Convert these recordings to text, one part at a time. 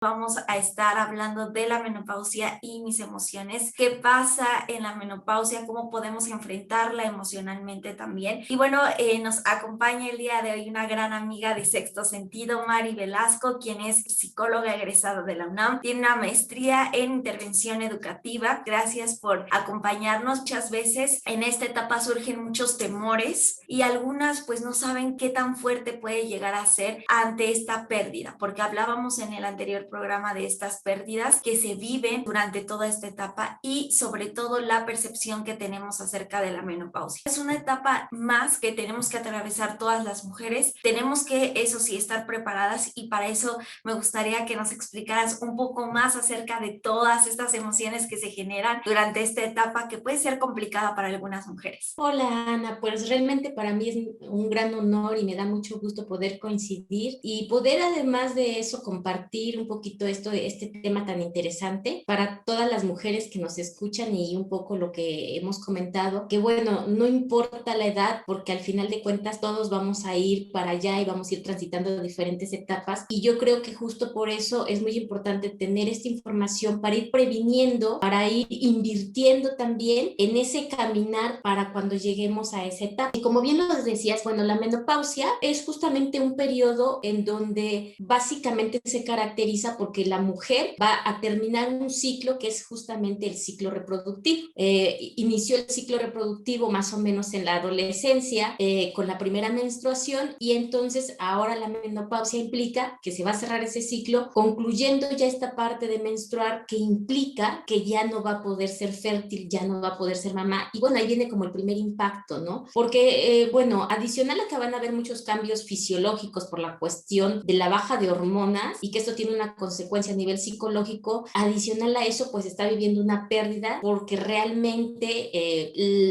Vamos a estar hablando de la menopausia y mis emociones, qué pasa en la menopausia, cómo podemos enfrentarla emocionalmente también. Y bueno, nos acompaña el día de hoy una gran amiga de Sexto Sentido, Mari Velasco, quien es psicóloga egresada de la UNAM, tiene una maestría en intervención educativa. Gracias por acompañarnos. Muchas veces en esta etapa surgen muchos temores y algunas pues no saben qué tan fuerte puede llegar a ser ante esta pérdida, porque hablábamos en el anterior programa de estas pérdidas que se viven durante toda esta etapa y sobre todo la percepción que tenemos acerca de la menopausia. Es una etapa más que tenemos que atravesar todas las mujeres. Tenemos que, eso sí, estar preparadas, y para eso me gustaría que nos explicaras un poco más acerca de todas estas emociones que se generan durante esta etapa que puede ser complicada para algunas mujeres. Hola Ana, pues realmente para mí es un gran honor y me da mucho gusto poder coincidir y poder además de eso compartir un poquito este tema tan interesante para todas las mujeres que nos escuchan y un poco lo que hemos comentado, que bueno, no importa la edad porque al final de cuentas todos vamos a ir para allá y vamos a ir transitando diferentes etapas, y yo creo que justo por eso es muy importante tener esta información para ir previniendo, para ir invirtiendo también en ese caminar para cuando lleguemos a esa etapa. Y como bien lo decías, bueno, la menopausia es justamente un periodo en donde básicamente se caracteriza porque la mujer va a terminar un ciclo que es justamente el ciclo reproductivo. Inició el ciclo reproductivo más o menos en la adolescencia, con la primera menstruación, y entonces ahora la menopausia implica que se va a cerrar ese ciclo, concluyendo ya esta parte de menstruar, que implica que ya no va a poder ser fértil, ya no va a poder ser mamá. Y bueno, ahí viene como el primer impacto, ¿no? Porque, bueno, adicional a que van a haber muchos cambios fisiológicos por la cuestión de la baja de hormonas, y que esto tiene una consecuencia a nivel psicológico, adicional a eso, pues está viviendo una pérdida porque realmente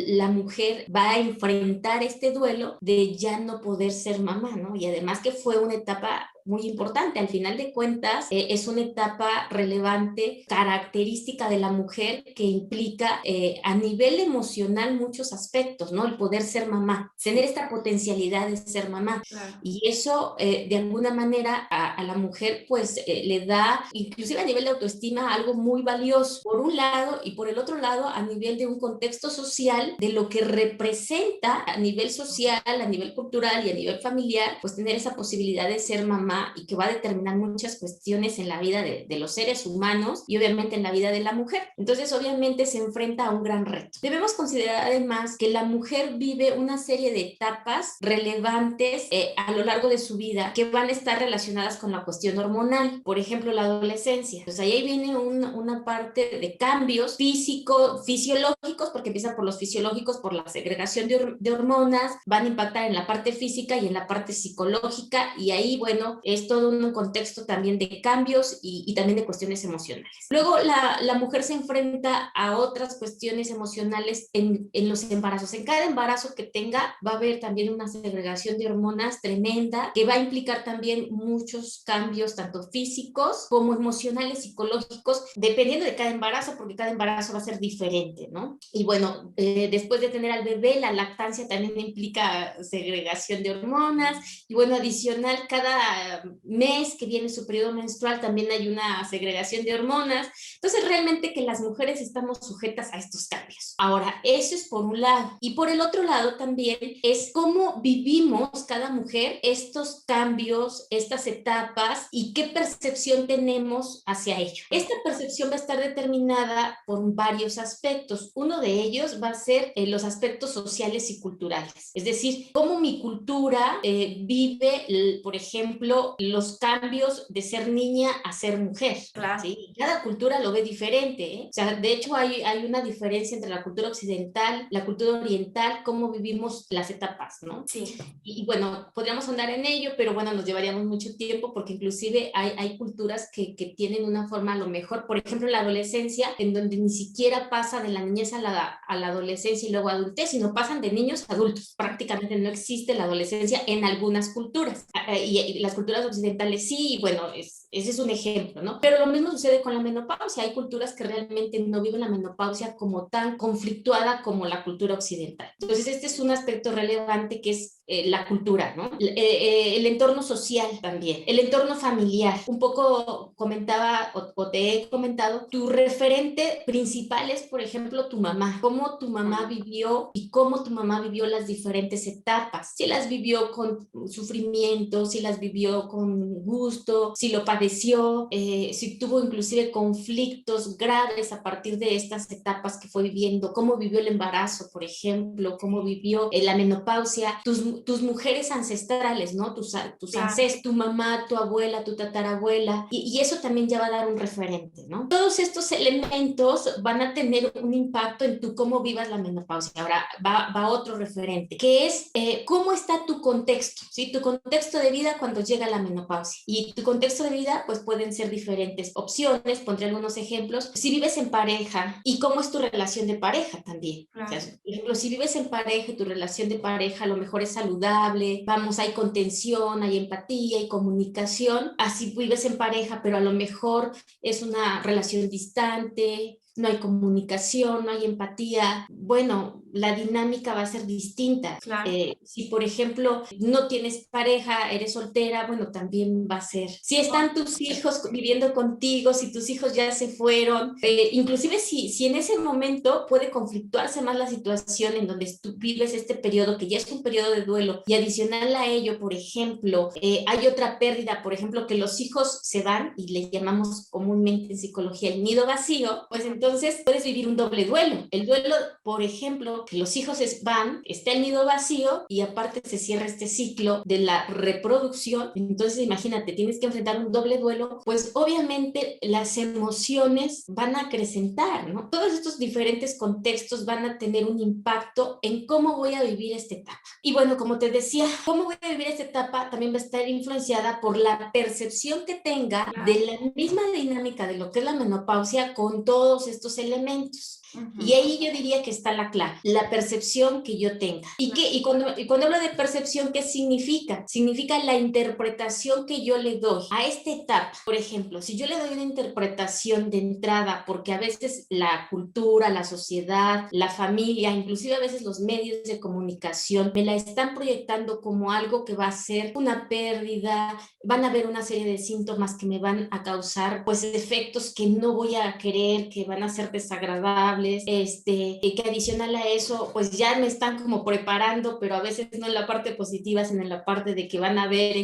la mujer va a enfrentar este duelo de ya no poder ser mamá, ¿no? Y además que fue una etapa muy importante. Al final de cuentas, es una etapa relevante, característica de la mujer, que implica a nivel emocional muchos aspectos, ¿no? El poder ser mamá, tener esta potencialidad de ser mamá. Claro. Y eso, de alguna manera, a la mujer, pues, le da, inclusive a nivel de autoestima, algo muy valioso, por un lado, y por el otro lado, a nivel de un contexto social, de lo que representa a nivel social, a nivel cultural y a nivel familiar, pues tener esa posibilidad de ser mamá, y que va a determinar muchas cuestiones en la vida de los seres humanos y obviamente en la vida de la mujer. Entonces, obviamente se enfrenta a un gran reto. Debemos considerar además que la mujer vive una serie de etapas relevantes a lo largo de su vida, que van a estar relacionadas con la cuestión hormonal. Por ejemplo, la adolescencia. Pues ahí viene una parte de cambios fisiológicos, porque empiezan por los fisiológicos, por la segregación de hormonas, van a impactar en la parte física y en la parte psicológica, y ahí, bueno, es todo un contexto también de cambios y también de cuestiones emocionales. Luego la mujer se enfrenta a otras cuestiones emocionales en los embarazos. En cada embarazo que tenga va a haber también una segregación de hormonas tremenda, que va a implicar también muchos cambios, tanto físicos como emocionales, psicológicos, dependiendo de cada embarazo, porque cada embarazo va a ser diferente, ¿no? Y bueno, después de tener al bebé, la lactancia también implica segregación de hormonas, y bueno, adicional, cada mes que viene su periodo menstrual también hay una segregación de hormonas. Entonces, realmente que las mujeres estamos sujetas a estos cambios. Ahora, eso es por un lado. Y por el otro lado también es cómo vivimos cada mujer estos cambios, estas etapas, y qué percepción tenemos hacia ello. Esta percepción va a estar determinada por varios aspectos. Uno de ellos va a ser los aspectos sociales y culturales. Es decir, cómo mi cultura vive, por ejemplo, los cambios de ser niña a ser mujer. Claro. ¿Sí? Cada cultura lo ve diferente, ¿eh? O sea, de hecho hay una diferencia entre la cultura occidental, la cultura oriental, cómo vivimos las etapas, ¿no? Sí. Y bueno, podríamos andar en ello, pero bueno, nos llevaríamos mucho tiempo, porque inclusive hay culturas que tienen una forma, a lo mejor, por ejemplo, la adolescencia, en donde ni siquiera pasa de la niñez a la adolescencia y luego adultez, sino pasan de niños a adultos. Prácticamente no existe la adolescencia en algunas culturas. Y las culturas occidentales sí, y bueno, Ese es un ejemplo, ¿no? Pero lo mismo sucede con la menopausia. Hay culturas que realmente no viven la menopausia como tan conflictuada como la cultura occidental. Entonces, este es un aspecto relevante que es la cultura, ¿no? El entorno social también, el entorno familiar. Un poco comentaba o te he comentado, tu referente principal es, por ejemplo, tu mamá. Cómo tu mamá vivió y cómo tu mamá vivió las diferentes etapas. Si las vivió con sufrimiento, si las vivió con gusto, si lo padeció, si tuvo inclusive conflictos graves a partir de estas etapas que fue viviendo, cómo vivió el embarazo, por ejemplo, cómo vivió la menopausia, tus mujeres ancestrales, ¿no? Tus Claro. ancestros, tu mamá, tu abuela, tu tatarabuela, y eso también ya va a dar un referente, ¿no? Todos estos elementos van a tener un impacto en tu cómo vivas la menopausia. Ahora va otro referente, que es cómo está tu contexto, ¿sí? Tu contexto de vida cuando llega la menopausia. Y tu contexto de vida, pues pueden ser diferentes opciones, pondré algunos ejemplos. Si vives en pareja, ¿y cómo es tu relación de pareja también? Claro. O sea, por ejemplo, si vives en pareja y tu relación de pareja a lo mejor es saludable, vamos, hay contención, hay empatía, hay comunicación, así vives en pareja, pero a lo mejor es una relación distante, no hay comunicación, no hay empatía, bueno, la dinámica va a ser distinta. Claro. Si, por ejemplo, no tienes pareja, eres soltera, bueno, también va a ser. Si están tus hijos viviendo contigo, si tus hijos ya se fueron, inclusive si en ese momento puede conflictuarse más la situación en donde tú vives este periodo, que ya es un periodo de duelo, y adicional a ello, por ejemplo, hay otra pérdida, por ejemplo, que los hijos se van, y le llamamos comúnmente en psicología el nido vacío, pues entonces puedes vivir un doble duelo. El duelo, por ejemplo, que los hijos van, está el nido vacío y aparte se cierra este ciclo de la reproducción. Entonces imagínate, tienes que enfrentar un doble duelo, pues obviamente las emociones van a acrecentar, ¿no? Todos estos diferentes contextos van a tener un impacto en cómo voy a vivir esta etapa. Y bueno, como te decía, cómo voy a vivir esta etapa también va a estar influenciada por la percepción que tenga de la misma dinámica de lo que es la menopausia con todos estos elementos. Y ahí yo diría que está la clave, la percepción que yo tenga. Y cuando hablo de percepción, ¿qué significa? Significa la interpretación que yo le doy a esta etapa. Por ejemplo, si yo le doy una interpretación de entrada, porque a veces la cultura, la sociedad, la familia, inclusive a veces los medios de comunicación, me la están proyectando como algo que va a ser una pérdida, van a haber una serie de síntomas que me van a causar pues efectos que no voy a querer, que van a ser desagradables, que adicional a eso, pues ya me están como preparando, pero a veces no en la parte positiva, sino en la parte de que van a haber,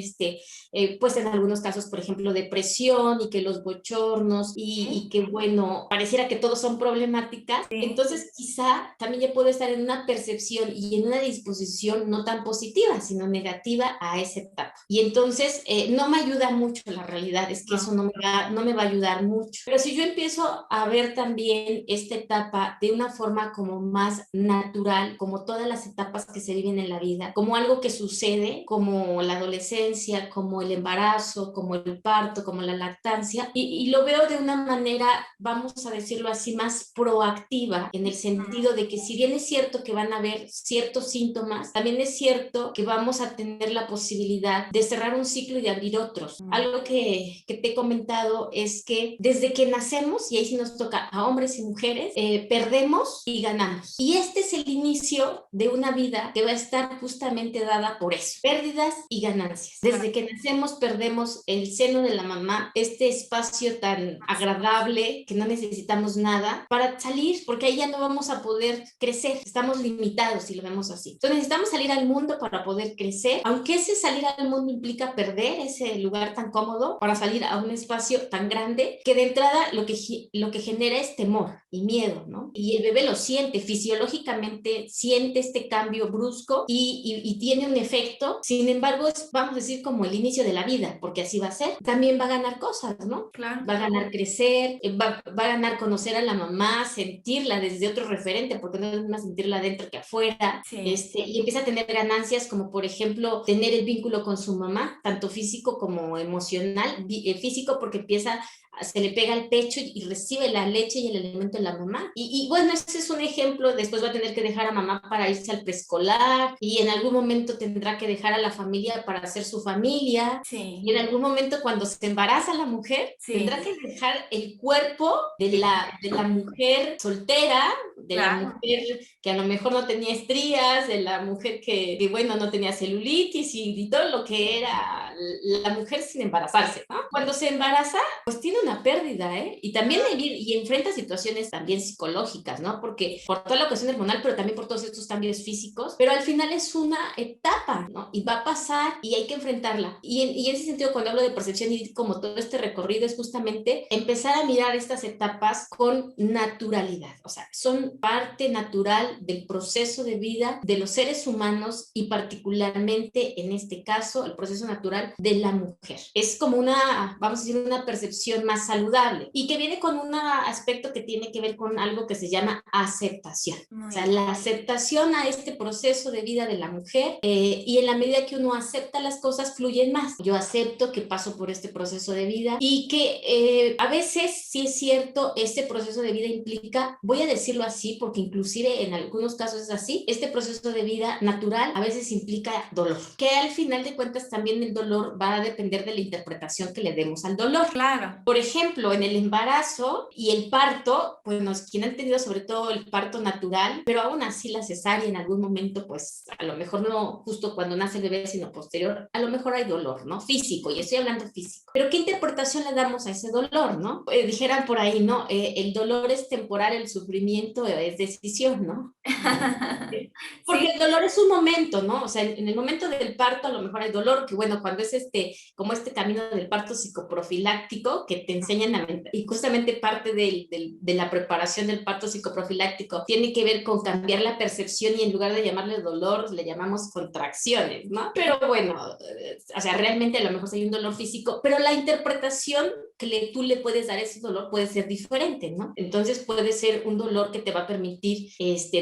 pues en algunos casos, por ejemplo, depresión y que los bochornos y que, bueno, pareciera que todos son problemáticas. Sí. Entonces, quizá también ya puedo estar en una percepción y en una disposición no tan positiva, sino negativa a esa etapa. Y entonces, no me ayuda mucho, la realidad es que eso no me va a ayudar mucho. Pero si yo empiezo a ver también esta etapa de una forma como más natural, como todas las etapas que se viven en la vida, como algo que sucede, como la adolescencia, como el embarazo, como el parto, como la lactancia, y lo veo de una manera, vamos a decirlo así, más proactiva, en el sentido de que si bien es cierto que van a haber ciertos síntomas, también es cierto que vamos a tener la posibilidad de cerrar un ciclo y de abrir otros. Algo que te he comentado es que desde que nacemos, y ahí sí nos toca a hombres y mujeres, perdemos y ganamos. Y este es el inicio de una vida que va a estar justamente dada por eso, pérdidas y ganancias. Desde que nacemos perdemos el seno de la mamá, este espacio tan agradable que no necesitamos nada para salir, porque ahí ya no vamos a poder crecer, estamos limitados si lo vemos así. Entonces necesitamos salir al mundo para poder crecer, aunque ese salir al mundo implica perder ese lugar tan cómodo para salir a un espacio tan grande que de entrada lo que genera es temor y miedo, ¿no? Y el bebé lo siente, fisiológicamente siente este cambio brusco y tiene un efecto. Sin embargo, es, vamos a decir, como el inicio de la vida, porque así va a ser. También va a ganar cosas, ¿no? Claro. Va a ganar crecer, va a ganar conocer a la mamá, sentirla desde otro referente, porque no es más sentirla adentro que afuera. Sí. Y empieza a tener ganancias como, por ejemplo, tener el vínculo con su mamá, tanto físico como emocional. Físico porque empieza se le pega al pecho y recibe la leche y el alimento de la mamá. Y bueno, ese es un ejemplo. Después va a tener que dejar a mamá para irse al preescolar y en algún momento tendrá que dejar a la familia para hacer su familia. Sí, Y en algún momento cuando se embaraza la mujer, tendrá sí, que dejar el cuerpo de la mujer soltera, de la claro. mujer que a lo mejor no tenía estrías, de la mujer que bueno, no tenía celulitis y todo lo que era la mujer sin embarazarse, ¿no? Cuando se embaraza, pues tiene una pérdida, ¿eh? Y también y enfrenta situaciones también psicológicas, ¿no? Porque por toda la cuestión hormonal, pero también por todos estos cambios físicos, pero al final es una etapa, ¿no? Y va a pasar y hay que enfrentarla. Y en ese sentido, cuando hablo de percepción y como todo este recorrido, es justamente empezar a mirar estas etapas con naturalidad, o sea, son parte natural del proceso de vida de los seres humanos y particularmente en este caso el proceso natural de la mujer. Es como una, vamos a decir, una percepción más saludable y que viene con un aspecto que tiene que ver con algo que se llama aceptación. O Muy sea, bien. la aceptación a este proceso de vida de la mujer y en la medida que uno acepta las cosas fluyen más. Yo acepto que paso por este proceso de vida y que a veces sí es cierto, este proceso de vida implica, voy a decirlo así porque inclusive en algunos casos es así, este proceso de vida natural a veces implica dolor, que al final de cuentas también el dolor va a depender de la interpretación que le demos al dolor. Claro. Por ejemplo, en el embarazo y el parto, pues quien han tenido sobre todo el parto natural, pero aún así la cesárea en algún momento, pues a lo mejor no justo cuando nace el bebé, sino posterior, a lo mejor hay dolor, ¿no? Físico, y estoy hablando físico. Pero ¿qué interpretación le damos a ese dolor, no? Dijeran por ahí, ¿no? El dolor es temporal, el sufrimiento es decisión, ¿no? Porque el Sí, dolor es un momento, ¿no? O sea, en el momento del parto a lo mejor hay dolor, que bueno, cuando es como este camino del parto psicoprofiláctico que te enseñan y justamente parte de la preparación del parto psicoprofiláctico tiene que ver con cambiar la percepción y en lugar de llamarle dolor, le llamamos contracciones, ¿no? Pero bueno, o sea, realmente a lo mejor hay un dolor físico, pero la interpretación que tú le puedes dar a ese dolor puede ser diferente, ¿no? Entonces puede ser un dolor que te va a permitir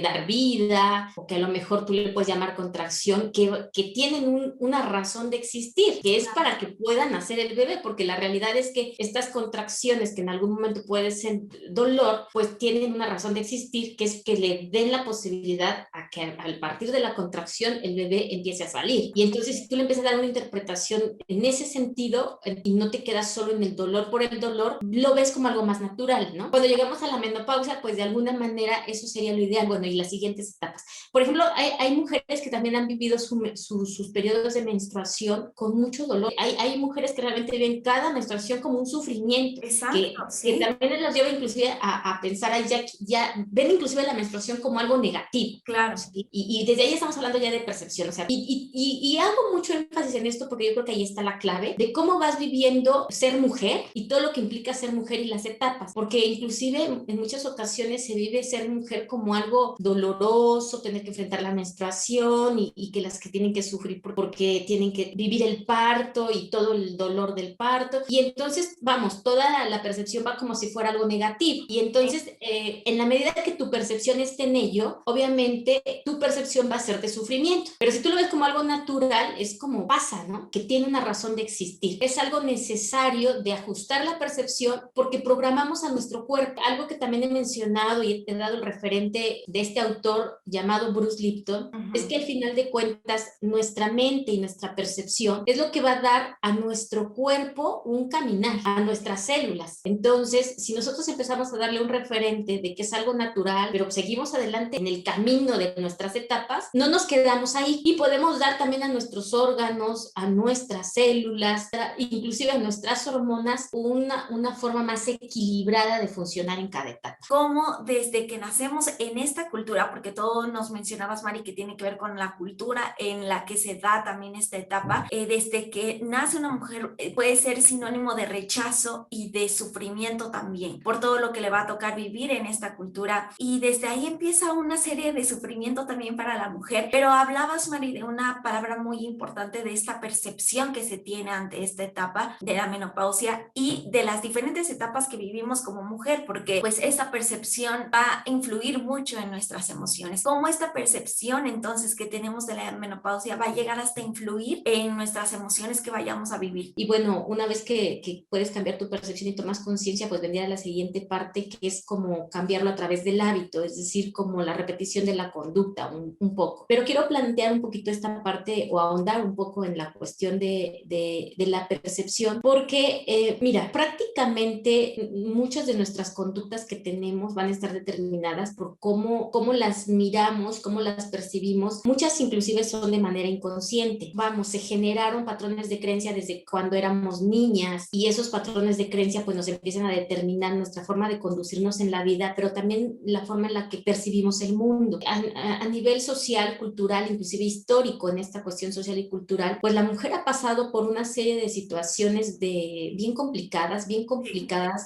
dar vida, o que a lo mejor tú le puedes llamar contracción, que tienen una razón de existir, que es para que puedan nacer el bebé, porque la realidad es que estas contracciones que en algún momento pueden ser dolor, pues tienen una razón de existir, que es que le den la posibilidad a que al partir de la contracción el bebé empiece a salir. Y entonces si tú le empiezas a dar una interpretación en ese sentido y no te quedas solo en el dolor por el dolor, lo ves como algo más natural, ¿no? Cuando llegamos a la menopausia, pues de alguna manera eso sería lo ideal, bueno, y las siguientes etapas. Por ejemplo, hay mujeres que también han vivido sus periodos de menstruación con mucho dolor. Hay mujeres que realmente viven cada menstruación como un sufrimiento, exacto, que sí, también los lleva inclusive a pensar, ahí ya ven inclusive la menstruación como algo negativo. claro. Y desde ahí estamos hablando ya de percepción, o sea, y hago mucho énfasis en esto porque yo creo que ahí está la clave de cómo vas viviendo ser mujer y todo lo que implica ser mujer y las etapas, porque inclusive en muchas ocasiones se vive ser mujer como algo doloroso, tener que enfrentar la menstruación y que las que tienen que sufrir porque tienen que vivir el parto y todo el dolor del parto, y entonces, vamos, toda la percepción va como si fuera algo negativo, y entonces, en la medida que tu percepción esté en ello, obviamente tu percepción va a ser de sufrimiento, pero si tú lo ves como algo natural, es como pasa, ¿no? Que tiene una razón de existir, es algo necesario de ajustar la percepción porque programamos a nuestro cuerpo, algo que también he mencionado y he dado el referente de este autor llamado Bruce Lipton, es que al final de cuentas nuestra mente y nuestra percepción es lo que va a dar a nuestro cuerpo un caminar, a nuestras células. Entonces, si nosotros empezamos a darle un referente de que es algo natural, pero seguimos adelante en el camino de nuestras etapas, no nos quedamos ahí y podemos dar también a nuestros órganos, a nuestras células, inclusive a nuestras hormonas, una forma más equilibrada de funcionar en cada etapa. Cómo desde que nacemos en esta cultura, porque todo nos mencionabas, Mari, que tiene que ver con la cultura en la que se da también esta etapa, desde que nace una mujer puede ser sinónimo de rechazo y de sufrimiento también, por todo lo que le va a tocar vivir en esta cultura, y desde ahí empieza una serie de sufrimiento también para la mujer, pero hablabas, Mari, de una palabra muy importante de esta percepción que se tiene ante esta etapa de la menopausia y de las diferentes etapas que vivimos como mujer, porque pues esta percepción va a influir mucho en nuestra nuestras emociones. ¿Cómo esta percepción entonces que tenemos de la menopausia va a llegar hasta influir en nuestras emociones que vayamos a vivir? Y bueno, una vez que puedes cambiar tu percepción y tomas conciencia, pues vendría la siguiente parte, que es como cambiarlo a través del hábito, es decir, como la repetición de la conducta un poco. Pero quiero plantear un poquito esta parte o ahondar un poco en la cuestión de la percepción, porque mira, prácticamente muchas de nuestras conductas que tenemos van a estar determinadas por cómo las miramos, cómo las percibimos. Muchas inclusive son de manera inconsciente. Vamos, se generaron patrones de creencia desde cuando éramos niñas y esos patrones de creencia pues nos empiezan a determinar nuestra forma de conducirnos en la vida, pero también la forma en la que percibimos el mundo. A nivel social, cultural, inclusive histórico, en esta cuestión social y cultural, pues la mujer ha pasado por una serie de situaciones bien complicadas,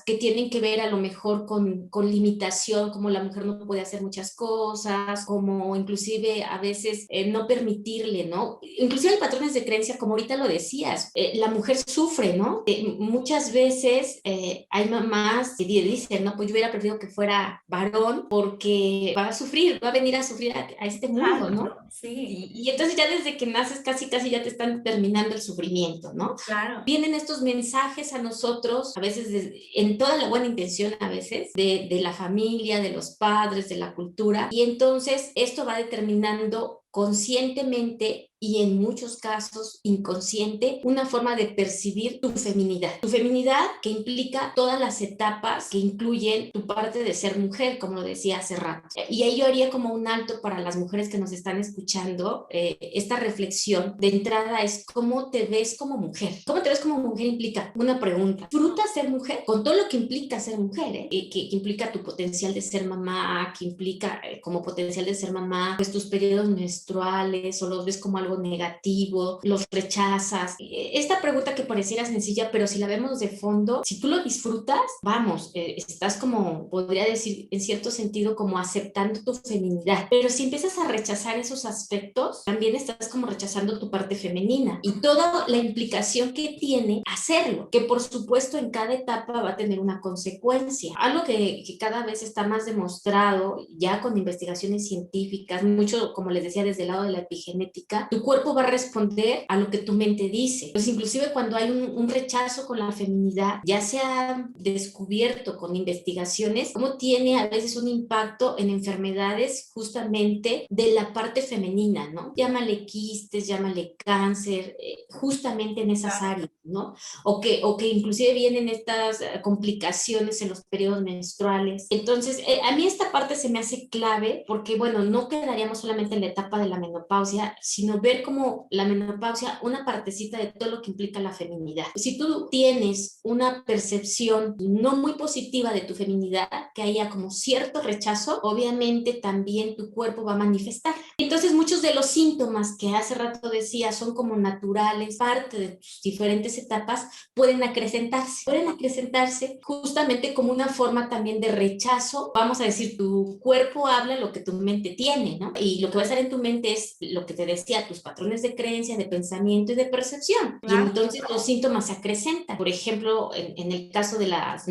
que tienen que ver a lo mejor con limitación, como la mujer no puede hacer muchas cosas, como inclusive a veces no permitirle, ¿no? Inclusive hay patrones de creencia, como ahorita lo decías, la mujer sufre, ¿no? Muchas veces hay mamás que dicen, no, pues yo hubiera preferido que fuera varón porque va a venir a sufrir a este mundo, ¿no? Sí. Y entonces ya desde que naces casi ya te están terminando el sufrimiento, ¿no? Claro. Vienen estos mensajes a nosotros, a veces en toda la buena intención, a veces, de la familia, de los padres, de la cultura, y entonces esto va determinando conscientemente y en muchos casos inconsciente, una forma de percibir tu feminidad. Tu feminidad que implica todas las etapas que incluyen tu parte de ser mujer, como lo decía hace rato. Y ahí yo haría como un alto para las mujeres que nos están escuchando. Esta reflexión de entrada es cómo te ves como mujer. ¿Cómo te ves como mujer? Implica una pregunta. ¿Disfrutas ser mujer? Con todo lo que implica ser mujer, que implica tu potencial de ser mamá, que implica como potencial de ser mamá, pues tus periodos menstruales, o los ves como algo negativo, los rechazas. Esta pregunta que pareciera sencilla, pero si la vemos de fondo, si tú lo disfrutas, vamos, estás como, podría decir, en cierto sentido, como aceptando tu feminidad. Pero si empiezas a rechazar esos aspectos, también estás como rechazando tu parte femenina y toda la implicación que tiene hacerlo, que por supuesto en cada etapa va a tener una consecuencia. Algo que cada vez está más demostrado ya con investigaciones científicas, mucho, como les decía, desde el lado de la epigenética, tu cuerpo va a responder a lo que tu mente dice. Pues inclusive cuando hay un rechazo con la feminidad, ya se ha descubierto con investigaciones cómo tiene a veces un impacto en enfermedades justamente de la parte femenina, ¿no? Llámale quistes, llámale cáncer, justamente en esas áreas, ¿no? O que inclusive vienen estas complicaciones en los periodos menstruales. Entonces, a mí esta parte se me hace clave porque, bueno, no quedaríamos solamente en la etapa de la menopausia, sino ver como la menopausia una partecita de todo lo que implica la feminidad. Si tú tienes una percepción no muy positiva de tu feminidad, que haya como cierto rechazo, obviamente también tu cuerpo va a manifestar. Entonces, muchos de los síntomas que hace rato decía son como naturales, parte de tus diferentes etapas, pueden acrecentarse justamente como una forma también de rechazo. Vamos a decir, tu cuerpo habla lo que tu mente tiene, ¿no? Y lo que va a estar en tu mente es lo que te decía, tus patrones de creencia, de pensamiento y de percepción. Claro. Y entonces los síntomas se acrecentan. Por ejemplo, en el caso de la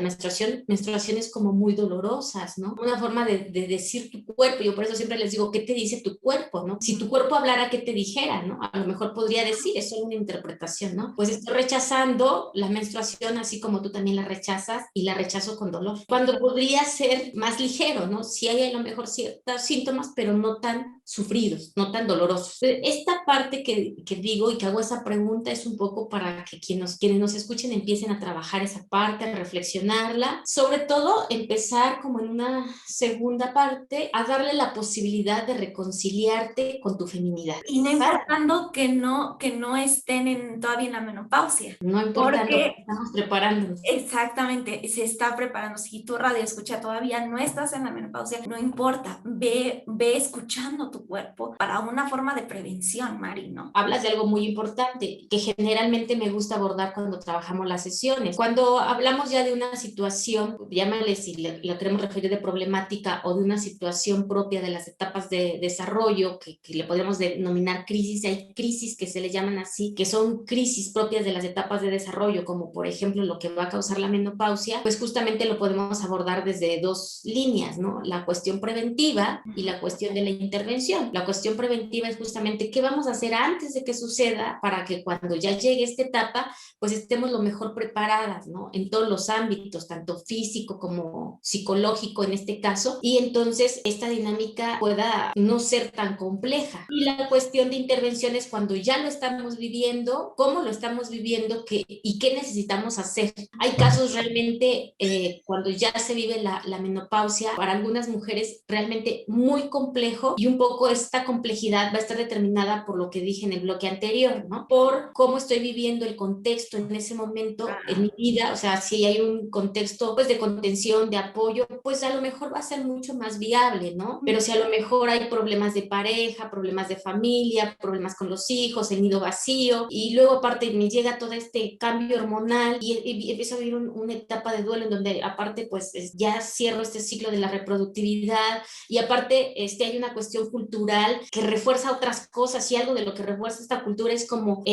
menstruación, menstruaciones como muy dolorosas, ¿no? Una forma de decir tu cuerpo. Yo por eso siempre les digo, ¿qué te dice tu cuerpo, no? Si tu cuerpo hablara, ¿qué te dijera, no? A lo mejor podría decir, es solo una interpretación, ¿no? Pues estoy rechazando la menstruación así como tú también la rechazas y la rechazo con dolor. Cuando podría ser más ligero, ¿no? Sí hay a lo mejor ciertos síntomas, pero no tan sufridos, no tan dolorosos. Esta parte que digo y que hago esa pregunta es un poco para que quienes nos escuchen empiecen a trabajar esa parte, a reflexionarla, sobre todo empezar como en una segunda parte a darle la posibilidad de reconciliarte con tu feminidad. Y no importando que no estén todavía en la menopausia. No importando, estamos preparándonos. Exactamente, se está preparando. Si tu radio escucha todavía no estás en la menopausia, no importa, ve escuchando tu cuerpo para una forma de prevención, Mari, ¿no? Hablas de algo muy importante que generalmente me gusta abordar cuando trabajamos las sesiones. Cuando hablamos ya de una situación, llámale si la queremos referir de problemática o de una situación propia de las etapas de desarrollo, que le podríamos denominar crisis, hay crisis que se le llaman así, que son crisis propias de las etapas de desarrollo, como por ejemplo lo que va a causar la menopausia, pues justamente lo podemos abordar desde dos líneas, ¿no? La cuestión preventiva y la cuestión de la intervención. La cuestión preventiva es justamente qué vamos a hacer antes de que suceda para que cuando ya llegue esta etapa, pues estemos lo mejor preparadas, ¿no? En todos los ámbitos, tanto físico como psicológico en este caso, y entonces esta dinámica pueda no ser tan compleja. Y la cuestión de intervención es cuando ya lo estamos viviendo, cómo lo estamos viviendo y qué necesitamos hacer. Hay casos realmente cuando ya se vive la menopausia, para algunas mujeres realmente muy complejo, y un poco esta complejidad va a estar determinada por lo que dije en el bloque anterior, ¿no? Por cómo estoy viviendo el contexto en ese momento en mi vida, o sea, si hay un contexto pues de contención, de apoyo, pues a lo mejor va a ser mucho más viable, ¿no? Pero si a lo mejor hay problemas de pareja, problemas de familia, problemas con los hijos, el nido vacío, y luego aparte me llega todo este cambio hormonal y empiezo a vivir una etapa de duelo en donde aparte pues ya cierro este ciclo de la reproductividad, y aparte hay una cuestión cultural que refuerza otras cosas, y algo de lo que refuerza esta cultura es como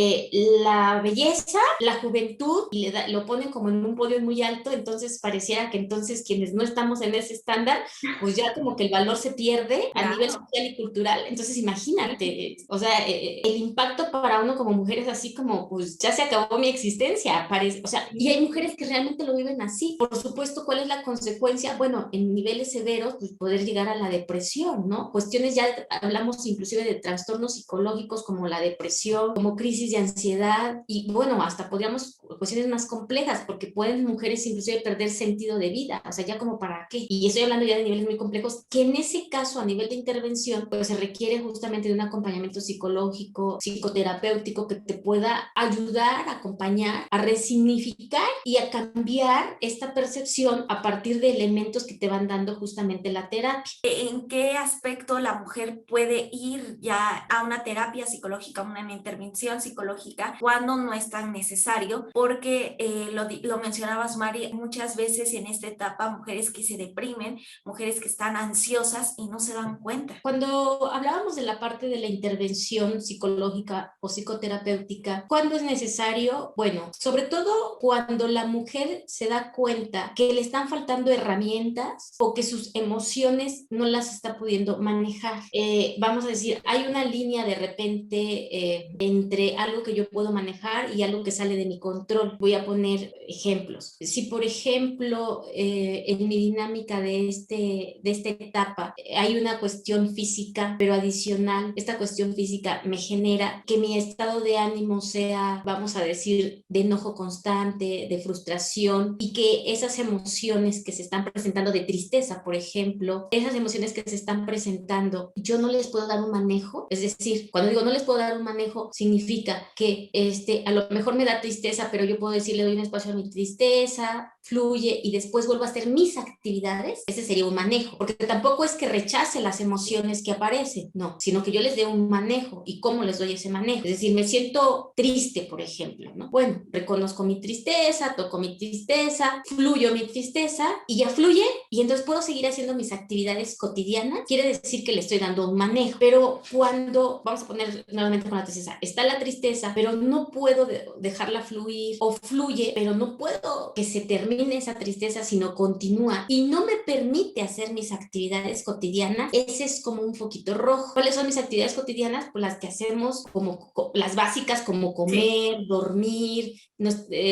la belleza, la juventud, y lo ponen como en un podio muy alto, entonces pareciera que entonces quienes no estamos en ese estándar, pues ya como que el valor se pierde a nivel social y cultural. Entonces imagínate, o sea, el impacto para uno como mujer es así como, pues ya se acabó mi existencia, parece, o sea, y hay mujeres que realmente lo viven así. Por supuesto, ¿cuál es la consecuencia? Bueno, en niveles severos, pues poder llegar a la depresión, ¿no? Cuestiones, ya hablamos inclusive de trastornos psicológicos como la depresión, como crisis de ansiedad, y bueno, hasta podríamos cuestiones más complejas, porque pueden mujeres inclusive perder sentido de vida, o sea, ya como para qué. Y estoy hablando ya de niveles muy complejos, que en ese caso, a nivel de intervención, pues se requiere justamente de un acompañamiento psicológico, psicoterapéutico, que te pueda ayudar, acompañar, a resignificar y a cambiar esta percepción a partir de elementos que te van dando justamente la terapia. ¿En qué aspecto la mujer puede ir ya a una terapia psicológica, a una intervención psicológica, cuando no es tan necesario? Porque lo mencionabas, Mari, muchas veces en esta etapa mujeres que se deprimen, mujeres que están ansiosas y no se dan cuenta. Cuando hablábamos de la parte de la intervención psicológica o psicoterapéutica, ¿cuándo es necesario? Bueno, sobre todo cuando la mujer se da cuenta que le están faltando herramientas o que sus emociones no las está pudiendo manejar. Vamos a decir, hay una línea de repente entre algo que yo puedo manejar y algo que sale de mi control. Voy a poner ejemplos. Si, por ejemplo, en mi dinámica de esta etapa hay una cuestión física, pero adicional, esta cuestión física me genera que mi estado de ánimo sea, vamos a decir, de enojo constante, de frustración, y que esas emociones que se están presentando de tristeza, por ejemplo, esas emociones que se están presentando, yo no les puedo dar un manejo. Es decir, cuando digo no les puedo dar un manejo, significa que a lo mejor me da tristeza, pero yo puedo decir, le doy un espacio a mi tristeza, fluye, y después vuelvo a hacer mis actividades. Ese sería un manejo, porque tampoco es que rechace las emociones que aparecen, no, sino que yo les dé un manejo. ¿Y cómo les doy ese manejo? Es decir, me siento triste, por ejemplo, ¿no? Bueno, reconozco mi tristeza, toco mi tristeza, fluyo mi tristeza, y ya fluye, y entonces puedo seguir haciendo mis actividades cotidianas. Quiere decir que le estoy dando un manejo. Pero cuando, vamos a poner nuevamente con la tristeza, está la tristeza, pero no puedo dejarla fluir, o fluye, pero no puedo que se termine esa tristeza, sino continúa y no me permite hacer mis actividades cotidianas, ese es como un foquito rojo. ¿Cuáles son mis actividades cotidianas? Pues las que hacemos, como las básicas, como comer, sí, dormir,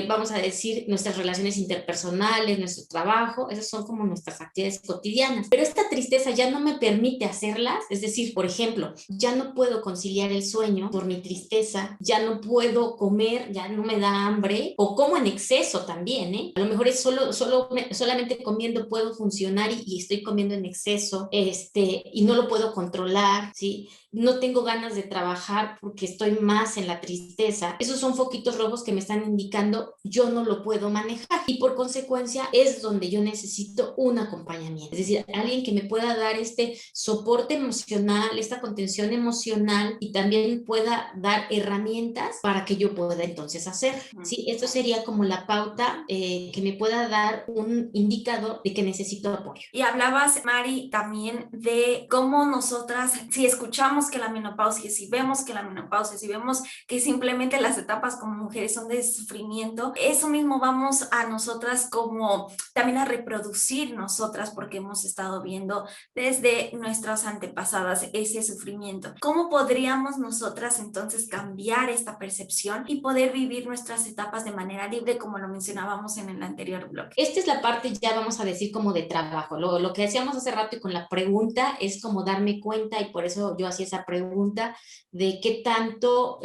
vamos a decir, nuestras relaciones interpersonales, nuestro trabajo, esas son como nuestras actividades cotidianas. Pero esta tristeza ya no me permite hacerlas, es decir, por ejemplo, ya no puedo conciliar el sueño por mi tristeza, ya no puedo comer, ya no me da hambre, o como en exceso también, ¿eh? A lo mejor es solamente comiendo puedo funcionar, y estoy comiendo en exceso, y no lo puedo controlar, ¿sí? No tengo ganas de trabajar porque estoy más en la tristeza. Esos son foquitos rojos que me están indicando yo no lo puedo manejar, y por consecuencia es donde yo necesito un acompañamiento, es decir, alguien que me pueda dar este soporte emocional, esta contención emocional y también pueda dar herramientas para que yo pueda entonces hacer. Sí, esto sería como la pauta que me pueda dar un indicador de que necesito apoyo. Y hablabas, Mari, también de cómo nosotras, si escuchamos que la menopausia, si vemos que la menopausia, si vemos que simplemente las etapas como mujeres son de sufrimiento, eso mismo vamos a nosotras como también a reproducir nosotras porque hemos estado viendo desde nuestras antepasadas ese sufrimiento. ¿Cómo podríamos nosotras entonces cambiar esta percepción y poder vivir nuestras etapas de manera libre, como lo mencionábamos en el anterior bloque? Esta es la parte, ya vamos a decir, como de trabajo. Lo que decíamos hace rato y con la pregunta es como darme cuenta, y por eso yo hacía esa pregunta, de qué tanto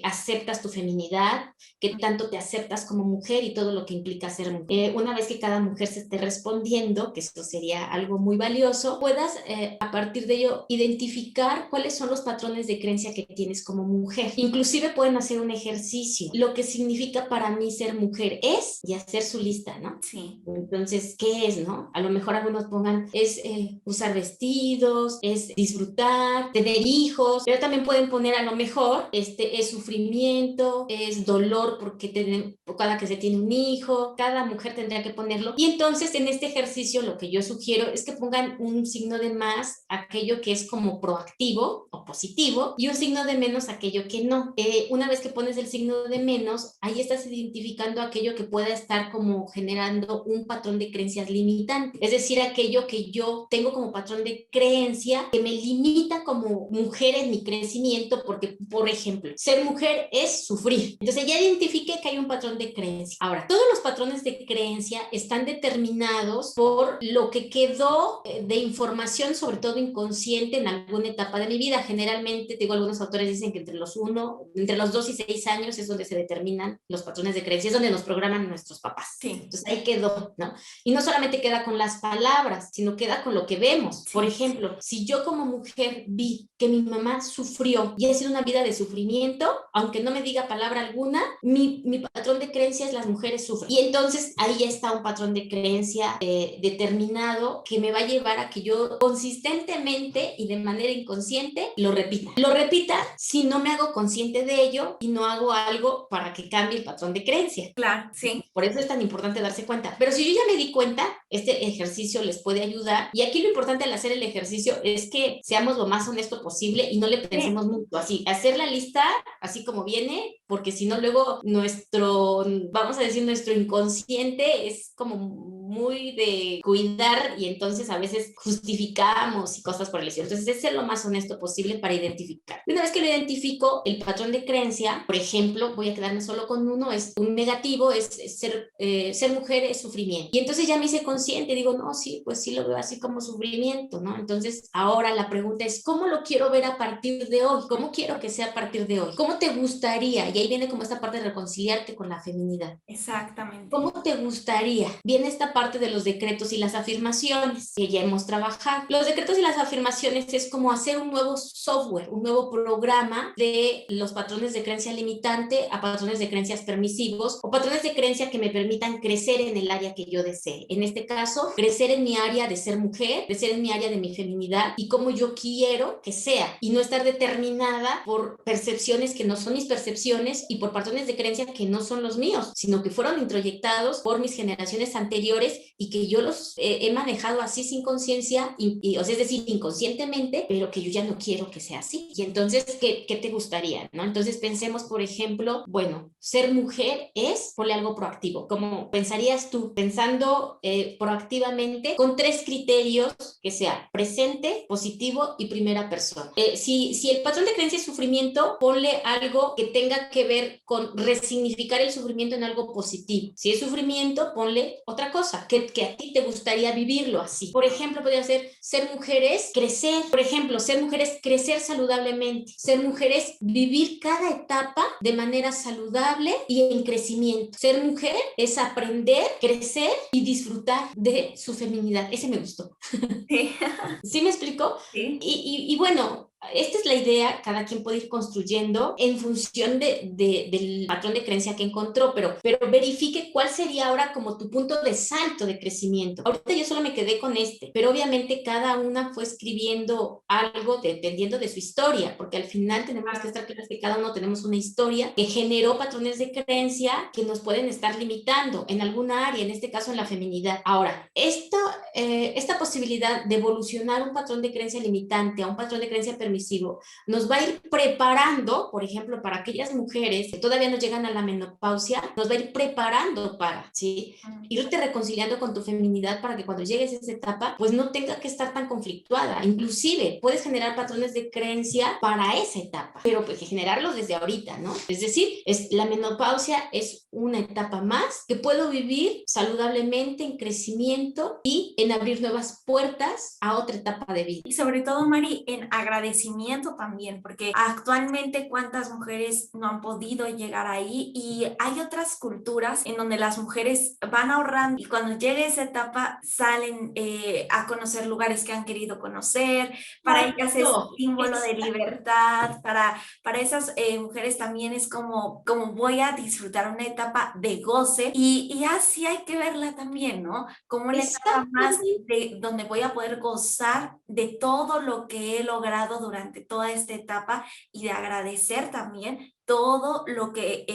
aceptas tu feminidad, qué tanto te aceptas como mujer y todo lo que implica ser mujer. Una vez que cada mujer se esté respondiendo, que esto sería algo muy valioso, puedas a partir de ello identificar cuáles son los patrones de creencia que tienes como mujer. Inclusive pueden hacer un ejercicio, lo que significa para mí ser mujer es, y hacer su lista, ¿no? Sí. Entonces, ¿qué es, no? A lo mejor algunos pongan, es usar vestidos, es disfrutar, tener hijos, pero también pueden poner a lo mejor, es sufrimiento, es dolor porque cada que se tiene un hijo, cada mujer tendría que ponerlo. Y entonces en este ejercicio lo que yo sugiero es que pongan un signo de más aquello que es como proactivo o positivo y un signo de menos aquello que no. Una vez que pones el signo de menos, ahí estás identificando aquello que pueda estar como generando un patrón de creencias limitante, es decir, aquello que yo tengo como patrón de creencia que me limita como mujer en mi crecimiento, porque, por ejemplo, ser mujer es sufrir. Entonces ya identifiqué que hay un patrón de creencia. Ahora, todos los patrones de creencia están determinados por lo que quedó de información, sobre todo inconsciente, en alguna etapa de mi vida. Generalmente, digo, algunos autores dicen que entre los 2 y 6 años es donde se determinan los patrones de creencia, es donde nos programan nuestros papás. Sí. Entonces ahí quedó, ¿no? Y no solamente queda con las palabras, sino queda con lo que vemos. Sí. Por ejemplo, si yo como mujer vi que mi mamá sufrió y ha sido una vida de sufrimiento, aunque no me diga palabra alguna, mi patrón de creencia es las mujeres sufren. Y entonces ahí está un patrón de creencia determinado que me va a llevar a que yo consistentemente y de manera inconsciente lo repita. Lo repita si no me hago consciente de ello y no hago algo para que cambie el patrón de creencia. Claro, sí. Por eso es tan importante darse cuenta. Pero si yo ya me di cuenta, este ejercicio les puede ayudar. Y aquí lo importante al hacer el ejercicio es que seamos lo más honesto posible y no le pensemos mucho. Así, hacer la lista así como viene, porque si no luego vamos a decir, nuestro inconsciente es como muy de cuidar y entonces a veces justificamos y cosas por el estilo. Entonces es ser lo más honesto posible para identificar. Una vez que lo identifico, el patrón de creencia, por ejemplo, voy a quedarme solo con uno, es un negativo, es ser mujer es sufrimiento. Y entonces ya me hice consciente, digo, no, sí, pues sí lo veo así como sufrimiento, ¿no? Entonces ahora la pregunta es, ¿cómo lo quiero ver a partir de hoy? ¿Cómo quiero que sea a partir de hoy? ¿Cómo te gustaría? Y ahí viene como esta parte de reconciliarte con la feminidad. Exactamente. ¿Cómo te gustaría? Viene esta parte de los decretos y las afirmaciones que ya hemos trabajado. Los decretos y las afirmaciones es como hacer un nuevo software, un nuevo programa de los patrones de creencia limitante a patrones de creencias permisivos o patrones de creencia que me permitan crecer en el área que yo desee. En este caso, crecer en mi área de ser mujer, crecer en mi área de mi feminidad y cómo yo quiero que sea y no estar determinada por percepciones que no son mis percepciones y por patrones de creencia que no son los míos, sino que fueron introyectados por mis generaciones anteriores y que yo los he manejado así sin conciencia, o sea, es decir, inconscientemente, pero que yo ya no quiero que sea así. Y entonces, ¿qué te gustaría? ¿No? Entonces pensemos, por ejemplo, bueno, ser mujer es, ponle algo proactivo. ¿Cómo pensarías tú? Pensando proactivamente con 3 criterios que sea presente, positivo y primera persona. Si el patrón de creencia es sufrimiento, ponle algo que tenga que ver con resignificar el sufrimiento en algo positivo. Si es sufrimiento, ponle otra cosa, que a ti te gustaría vivirlo así. Por ejemplo, podría ser mujeres, crecer. Por ejemplo, ser mujeres, crecer saludablemente. Ser mujeres, vivir cada etapa de manera saludable y en crecimiento. Ser mujer es aprender, crecer y disfrutar de su feminidad. Ese me gustó. Sí. ¿Sí me explico? Sí. Y bueno, esta es la idea, cada quien puede ir construyendo en función del patrón de creencia que encontró, pero verifique cuál sería ahora como tu punto de salto de crecimiento. Ahorita yo solo me quedé con pero obviamente cada una fue escribiendo algo dependiendo de su historia, porque al final tenemos que estar claros que cada uno tenemos una historia que generó patrones de creencia que nos pueden estar limitando en alguna área, en este caso en la feminidad. Ahora, esta posibilidad de evolucionar un patrón de creencia limitante a un patrón de creencia permisivo nos va a ir preparando, por ejemplo, para aquellas mujeres que todavía no llegan a la menopausia, nos va a ir preparando para, ¿sí? Irte reconciliando con tu feminidad para que cuando llegues a esa etapa, pues no tenga que estar tan conflictuada. Inclusive, puedes generar patrones de creencia para esa etapa, pero pues que generarlos desde ahorita, ¿no? Es decir, la menopausia es una etapa más que puedo vivir saludablemente en crecimiento y en abrir nuevas puertas a otra etapa de vida. Y sobre todo, Mari, en agradecimiento también, porque actualmente cuántas mujeres no han podido llegar ahí y hay otras culturas en donde las mujeres van ahorrando y cuando llegue esa etapa salen a conocer lugares que han querido conocer, para ellas es símbolo de libertad, para esas mujeres también es como voy a disfrutar una etapa de goce y así hay que verla también, ¿no? Como una etapa más de donde voy a poder gozar de todo lo que he logrado durante toda esta etapa y de agradecer también todo lo que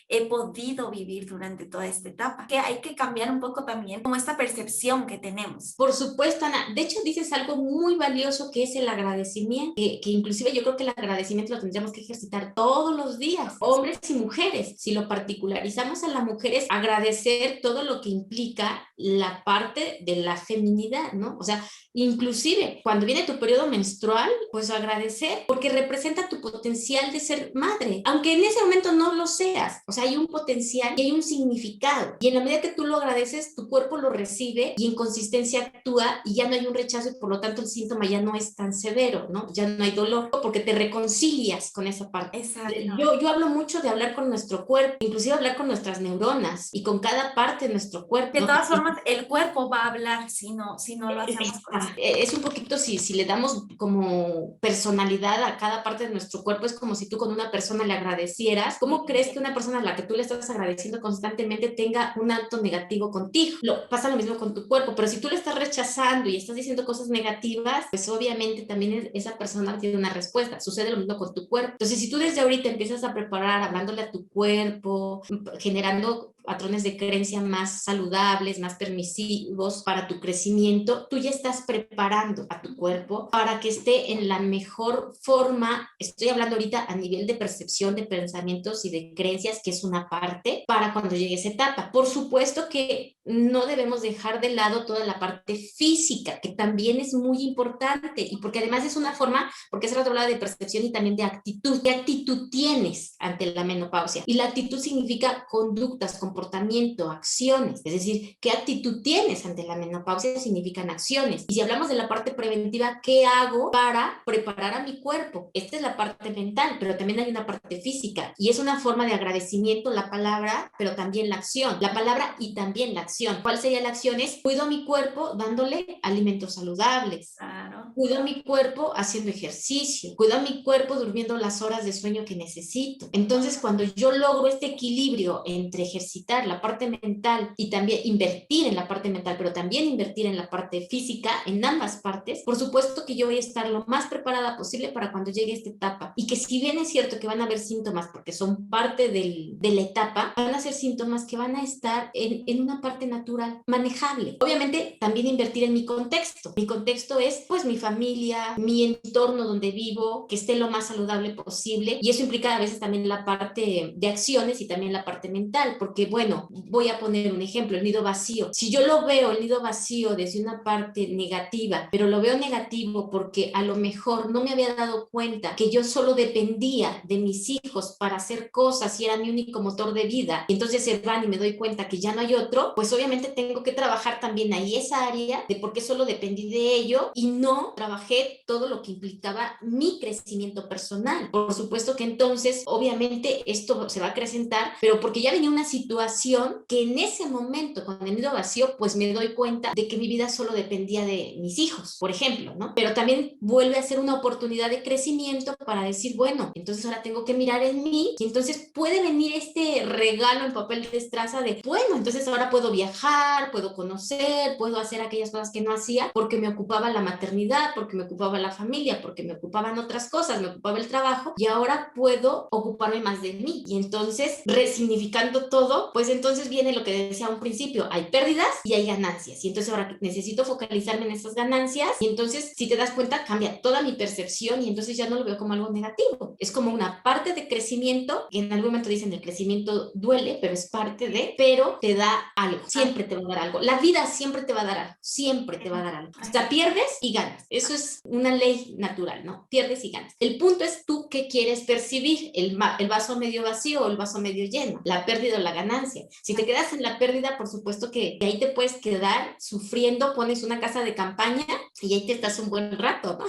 he podido vivir durante toda esta etapa. Que hay que cambiar un poco también como esta percepción que tenemos. Por supuesto, Ana. De hecho, dices algo muy valioso que es el agradecimiento, que inclusive yo creo que el agradecimiento lo tendríamos que ejercitar todos los días, hombres y mujeres. Si lo particularizamos a las mujeres, agradecer todo lo que implica la parte de la feminidad, ¿no? O sea, inclusive cuando viene tu periodo menstrual, pues agradecer, porque representa tu potencial de ser madre, aunque en ese momento no lo seas. O sea, hay un potencial y hay un significado. Y en la medida que tú lo agradeces, tu cuerpo lo recibe y en consistencia actúa y ya no hay un rechazo y por lo tanto el síntoma ya no es tan severo, ¿no? Ya no hay dolor porque te reconcilias con esa parte. Exacto. Yo hablo mucho de hablar con nuestro cuerpo, inclusive hablar con nuestras neuronas y con cada parte de nuestro cuerpo. De todas formas, el cuerpo va a hablar si no lo hacemos con eso. Es un poquito, si le damos como personalidad a cada parte de nuestro cuerpo, es como si tú con una persona le agradecieras. ¿Cómo crees que una persona a la que tú le estás agradeciendo constantemente tenga un acto negativo contigo? Pasa lo mismo con tu cuerpo, pero si tú le estás rechazando y estás diciendo cosas negativas, pues obviamente también esa persona tiene una respuesta. Sucede lo mismo con tu cuerpo. Entonces, si tú desde ahorita empiezas a preparar, hablándole a tu cuerpo, generando patrones de creencia más saludables, más permisivos para tu crecimiento, tú ya estás preparando a tu cuerpo para que esté en la mejor forma. Estoy hablando ahorita a nivel de percepción, de pensamientos y de creencias, que es una parte para cuando llegue esa etapa. Por supuesto que no debemos dejar de lado toda la parte física, que también es muy importante, y porque además es una forma, porque es otra habla de percepción y también de actitud. ¿Qué actitud tienes ante la menopausia? Y la actitud significa conductas, comportamiento, acciones. Es decir, ¿qué actitud tienes ante la menopausia? Significan acciones. Y si hablamos de la parte preventiva, ¿qué hago para preparar a mi cuerpo? Esta es la parte mental, pero también hay una parte física, y es una forma de agradecimiento, la palabra, pero también la acción. La palabra y también la acción. ¿Cuál sería la acción? Es cuido a mi cuerpo dándole alimentos saludables. Claro. Cuido a mi cuerpo haciendo ejercicio. Cuido a mi cuerpo durmiendo las horas de sueño que necesito. Entonces, cuando yo logro este equilibrio entre ejercitar la parte mental y también invertir en la parte mental, pero también invertir en la parte física, en ambas partes, por supuesto que yo voy a estar lo más preparada posible para cuando llegue esta etapa. Y que si bien es cierto que van a haber síntomas, porque son parte de la etapa, van a ser síntomas que van a estar en una parte natural, manejable. Obviamente, también invertir en mi contexto. Mi contexto es, pues, mi familia, mi entorno donde vivo, que esté lo más saludable posible, y eso implica a veces también la parte de acciones y también la parte mental, porque, bueno, voy a poner un ejemplo, el nido vacío. Si yo lo veo, el nido vacío, desde una parte negativa, pero lo veo negativo porque a lo mejor no me había dado cuenta que yo solo dependía de mis hijos para hacer cosas y era mi único motor de vida, y entonces se van y me doy cuenta que ya no hay otro, pues obviamente tengo que trabajar también ahí esa área de por qué solo dependí de ello y no trabajé todo lo que implicaba mi crecimiento personal. Por supuesto que entonces, obviamente, esto se va a acrecentar, pero porque ya venía una situación situación que en ese momento, con el nido vacío, pues me doy cuenta de que mi vida solo dependía de mis hijos, por ejemplo, ¿no? Pero también vuelve a ser una oportunidad de crecimiento para decir, bueno, entonces ahora tengo que mirar en mí y entonces puede venir este regalo en papel de estraza de, bueno, entonces ahora puedo viajar, puedo conocer, puedo hacer aquellas cosas que no hacía porque me ocupaba la maternidad, porque me ocupaba la familia, porque me ocupaban otras cosas, me ocupaba el trabajo y ahora puedo ocuparme más de mí. Y entonces, resignificando todo, pues entonces viene lo que decía a un principio, hay pérdidas y hay ganancias. Y entonces ahora necesito focalizarme en esas ganancias y entonces, si te das cuenta, cambia toda mi percepción y entonces ya no lo veo como algo negativo. Es como una parte de crecimiento, que en algún momento dicen el crecimiento duele, pero es parte de, pero te da algo, siempre te va a dar algo. La vida siempre te va a dar algo, siempre te va a dar algo. O sea, pierdes y ganas. Eso es una ley natural, ¿no? Pierdes y ganas. El punto es tú qué quieres percibir, el vaso medio vacío o el vaso medio lleno, la pérdida o la ganancia. Si te quedas en la pérdida, por supuesto que ahí te puedes quedar sufriendo, pones una casa de campaña y ahí te estás un buen rato, ¿no?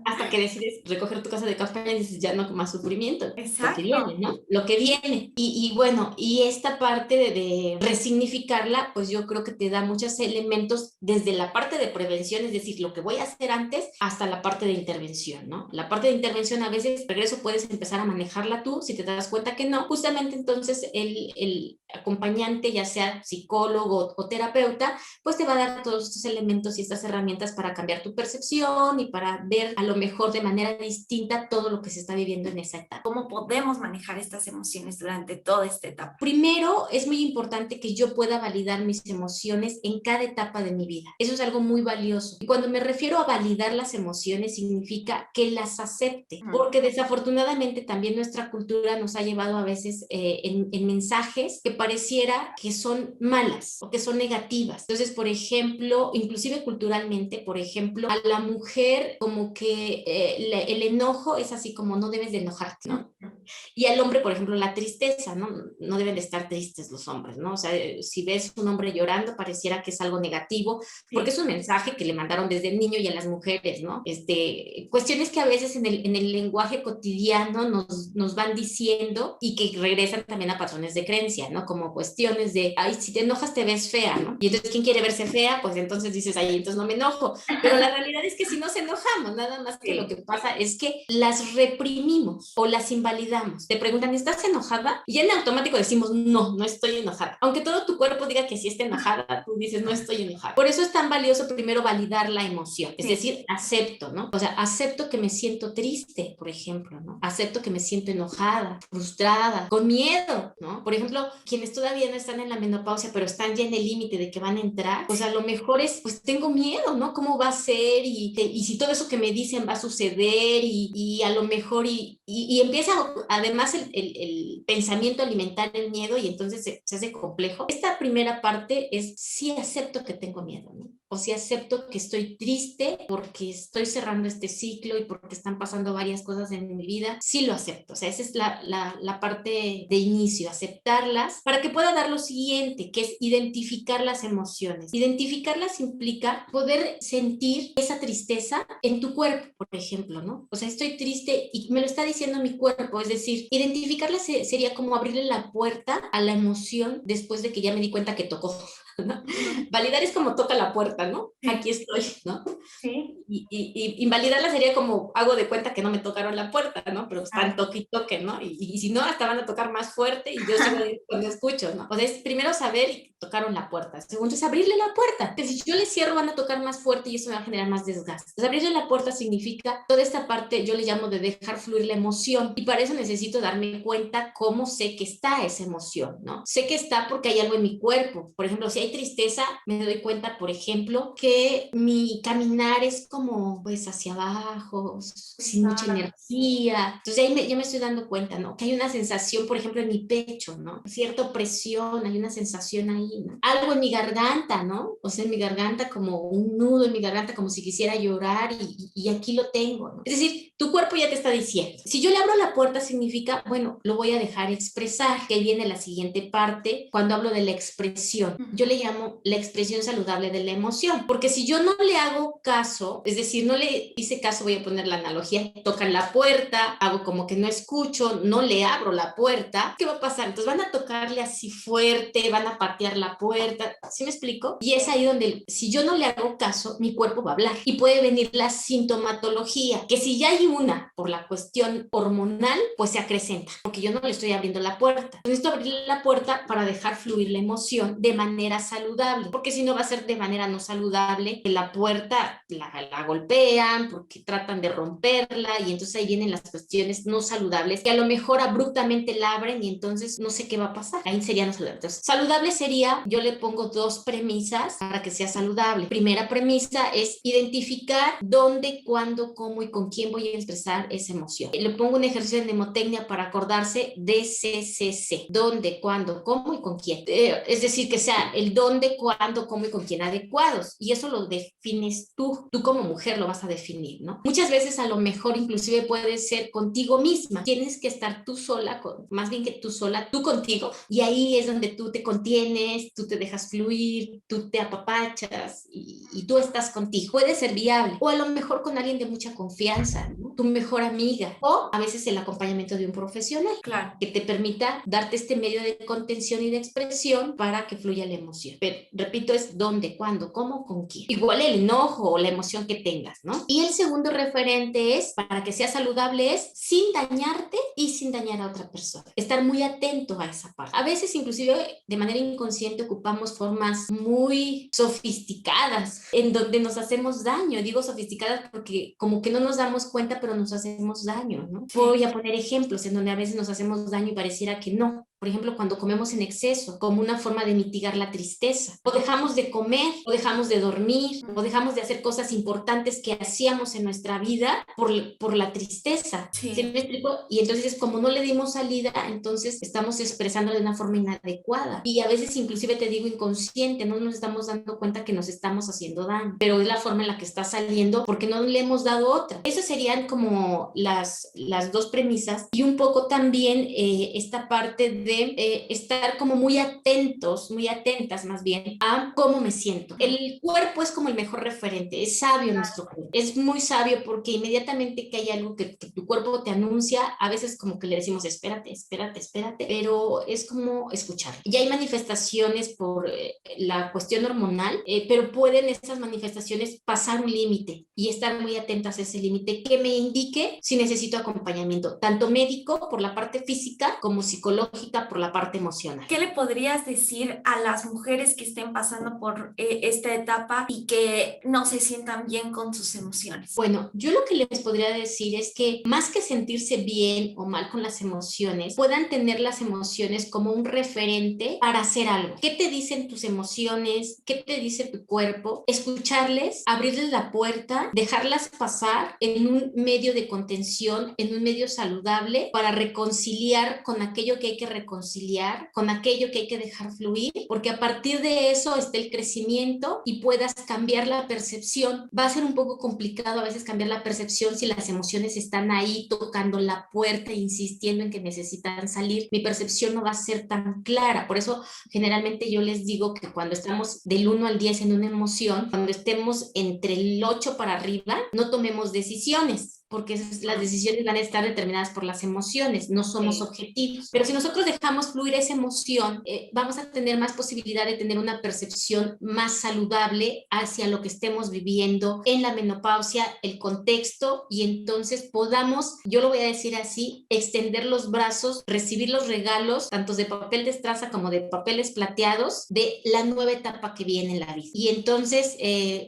Hasta que decides recoger tu casa de campaña y dices, ya no más sufrimiento, lo que Exacto. viene, ¿no? Lo que viene. Y bueno, y esta parte de resignificarla, pues yo creo que te da muchos elementos desde la parte de prevención, es decir, lo que voy a hacer antes, hasta la parte de intervención, ¿no? La parte de intervención a veces, regreso, puedes empezar a manejarla tú, si te das cuenta que no, justamente entonces el acompañante, ya sea psicólogo o terapeuta, pues te va a dar todos estos elementos y estas herramientas para cambiar tu percepción y para ver a lo mejor de manera distinta todo lo que se está viviendo en esa etapa. ¿Cómo podemos manejar estas emociones durante toda esta etapa? Primero, es muy importante que yo pueda validar mis emociones en cada etapa de mi vida. Eso es algo muy valioso. Y cuando me refiero a validar las emociones, significa que las acepte, porque desafortunadamente también nuestra cultura nos ha llevado a veces en mensajes que pareciera que son malas o que son negativas. Entonces, por ejemplo, inclusive culturalmente, por ejemplo, a la mujer como que el enojo es así como no debes de enojarte, ¿no? Y al hombre, por ejemplo, la tristeza, ¿no? No deben de estar tristes los hombres, ¿no? O sea, si ves un hombre llorando, pareciera que es algo negativo, porque es un mensaje que le mandaron desde el niño y a las mujeres, ¿no? Cuestiones que a veces en el lenguaje cotidiano nos van diciendo y que regresan también a patrones de creencia, ¿no? Como cuestiones de, ay, si te enojas te ves fea, ¿no? Y entonces, ¿quién quiere verse fea? Pues entonces dices, ay, entonces no me enojo. Pero la realidad es que si nos enojamos, nada más que lo que pasa es que las reprimimos o las invalidamos. Te preguntan, ¿estás enojada? Y ya en automático decimos, no, no estoy enojada. Aunque todo tu cuerpo diga que sí está enojada, tú dices, no estoy enojada. Por eso es tan valioso primero validar la emoción, es decir, acepto, ¿no? O sea, acepto que me siento triste, por ejemplo, ¿no? Acepto que me siento enojada, frustrada, con miedo, ¿no? Por ejemplo, quienes todavía no están en la menopausia, pero están ya en el límite de que van a entrar, pues a lo mejor es, pues tengo miedo, ¿no? ¿Cómo va a ser? Y si todo eso que me dicen va a suceder y a lo mejor y empieza además el pensamiento alimentar el miedo y entonces se hace complejo. Esta primera parte es sí acepto que tengo miedo, ¿no? O sí acepto que estoy triste porque estoy cerrando este ciclo y porque están pasando varias cosas en mi vida. Sí lo acepto. O sea, esa es la parte de inicio, aceptarlas para que pueda dar lo siguiente, que es identificar las emociones. Identificarlas implica poder sentir esa tristeza en tu cuerpo, por ejemplo, ¿no? O sea, estoy triste y me lo está diciendo mi cuerpo, es decir, identificarla sería como abrirle la puerta a la emoción después de que ya me di cuenta que tocó, ¿no? Validar es como toca la puerta, ¿no? Aquí estoy, ¿no? Sí. Y invalidarla sería como hago de cuenta que no me tocaron la puerta, ¿no? Pero están toque y toque, ¿no? Y si no, hasta van a tocar más fuerte y yo sigo cuando escucho, ¿no? O sea, es primero saber que tocaron la puerta. Segundo es abrirle la puerta. Que si yo le cierro van a tocar más fuerte y eso me va a generar más desgaste. Entonces, abrirle la puerta significa toda esta parte, yo le llamo de dejar fluir la emoción. Y para eso necesito darme cuenta cómo sé que está esa emoción, ¿no? Sé que está porque hay algo en mi cuerpo. Por ejemplo, si hay tristeza, me doy cuenta, por ejemplo, que mi caminar es como pues hacia abajo, sin mucha energía. Entonces ahí ya me estoy dando cuenta, ¿no? Que hay una sensación, por ejemplo, en mi pecho, ¿no? Cierta opresión, hay una sensación ahí, ¿no? Algo en mi garganta, ¿no? O sea, en mi garganta como un nudo en mi garganta, como si quisiera llorar y aquí lo tengo, ¿no? Es decir, tu cuerpo ya te está diciendo. Si yo le abro la puerta significa, bueno, lo voy a dejar expresar, que ahí viene la siguiente parte, cuando hablo de la expresión. Yo le llamo la expresión saludable de la emoción. Porque si yo no le hago caso, es decir, no le hice caso, voy a poner la analogía, tocan la puerta, hago como que no escucho, no le abro la puerta, ¿qué va a pasar? Entonces van a tocarle así fuerte, van a patear la puerta, ¿sí me explico? Y es ahí donde, si yo no le hago caso, mi cuerpo va a hablar y puede venir la sintomatología, que si ya hay una por la cuestión hormonal, pues se acrecenta, porque yo no le estoy abriendo la puerta. Necesito abrirle la puerta para dejar fluir la emoción de manera saludable, porque si no va a ser de manera no saludable, que la puerta la golpean, porque tratan de romperla, y entonces ahí vienen las cuestiones no saludables, que a lo mejor abruptamente la abren y entonces no sé qué va a pasar. Ahí sería no saludable. Entonces, saludable sería, yo le pongo dos premisas para que sea saludable. Primera premisa es identificar dónde, cuándo, cómo y con quién voy a expresar esa emoción. Le pongo un ejercicio de mnemotecnia para acordarse de CCC. Dónde, cuándo, cómo y con quién. Es decir, que sea el dónde, cuándo, cómo y con quién adecuados. Y eso lo defines tú como mujer lo vas a definir, ¿no? Muchas veces a lo mejor inclusive puede ser contigo misma. Tienes que estar tú sola, más bien que tú sola, tú contigo. Y ahí es donde tú te contienes, tú te dejas fluir, tú te apapachas y tú estás contigo. Puede ser viable. O a lo mejor con alguien de mucha confianza, ¿no? Tu mejor amiga. O a veces el acompañamiento de un profesional. Claro. Que te permita darte este medio de contención y de expresión para que fluya la emoción. Pero repito, es dónde, cuándo, cómo, con quién. Igual el enojo o la emoción que tengas, ¿no? Y el segundo referente es, para que sea saludable, es sin dañarte y sin dañar a otra persona. Estar muy atento a esa parte. A veces inclusive de manera inconsciente ocupamos formas muy sofisticadas en donde nos hacemos daño. Digo sofisticadas porque como que no nos damos cuenta, pero nos hacemos daño, ¿no? Sí. Voy a poner ejemplos en donde a veces nos hacemos daño y pareciera que no. Por ejemplo, cuando comemos en exceso, como una forma de mitigar la tristeza. O dejamos de comer, o dejamos de dormir, o dejamos de hacer cosas importantes que hacíamos en nuestra vida por la tristeza. Sí. ¿Sí me explico? Y entonces, como no le dimos salida, entonces estamos expresando de una forma inadecuada. Y a veces, inclusive te digo inconsciente, no nos estamos dando cuenta que nos estamos haciendo daño. Pero es la forma en la que está saliendo porque no le hemos dado otra. Esas serían como las dos premisas. Y un poco también esta parte de estar como muy atentos, muy atentas más bien a cómo me siento. El cuerpo es como el mejor referente, es sabio nuestro cuerpo, es muy sabio porque inmediatamente que hay algo que tu cuerpo te anuncia, a veces como que le decimos espérate, espérate, espérate, pero es como escuchar. Ya hay manifestaciones por la cuestión hormonal, pero pueden estas manifestaciones pasar un límite y estar muy atentas a ese límite que me indique si necesito acompañamiento, tanto médico por la parte física como psicológica por la parte emocional. ¿Qué le podrías decir a las mujeres que estén pasando por esta etapa y que no se sientan bien con sus emociones? Bueno, yo lo que les podría decir es que más que sentirse bien o mal con las emociones, puedan tener las emociones como un referente para hacer algo. ¿Qué te dicen tus emociones? ¿Qué te dice tu cuerpo? Escucharles, abrirles la puerta, dejarlas pasar en un medio de contención, en un medio saludable para reconciliar con aquello que hay que reconciliar, con aquello que hay que dejar fluir, porque a partir de eso está el crecimiento y puedas cambiar la percepción. Va a ser un poco complicado a veces cambiar la percepción si las emociones están ahí tocando la puerta, insistiendo en que necesitan salir. Mi percepción no va a ser tan clara, por eso generalmente yo les digo que cuando estamos del 1 al 10 en una emoción, cuando estemos entre el 8 para arriba, no tomemos decisiones, porque las decisiones van a estar determinadas por las emociones, no somos objetivos. Pero si nosotros dejamos fluir esa emoción, vamos a tener más posibilidad de tener una percepción más saludable hacia lo que estemos viviendo en la menopausia, el contexto, y entonces podamos, yo lo voy a decir así, extender los brazos, recibir los regalos, tanto de papel de estraza como de papeles plateados, de la nueva etapa que viene en la vida. Y entonces,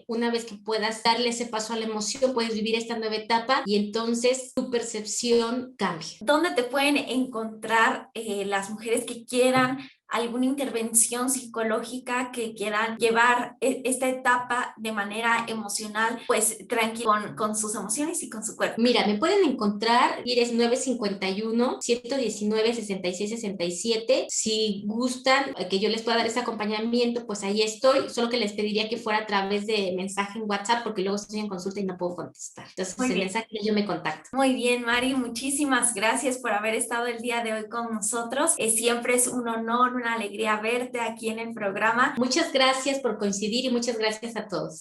una vez que puedas darle ese paso a la emoción, puedes vivir esta nueva etapa y entonces tu percepción cambia. ¿Dónde te pueden encontrar las mujeres que quieran alguna intervención psicológica, que quieran llevar esta etapa de manera emocional, pues tranquila con sus emociones y con su cuerpo? Mira, me pueden encontrar, es 951-119-6667. Si gustan que yo les pueda dar ese acompañamiento, pues ahí estoy, solo que les pediría que fuera a través de mensaje en WhatsApp, porque luego estoy en consulta y no puedo contestar. Entonces, el mensaje yo me contacto. Muy bien, Mari, muchísimas gracias por haber estado el día de hoy con nosotros. Siempre es un honor, una alegría verte aquí en el programa. Muchas gracias por coincidir y muchas gracias a todos.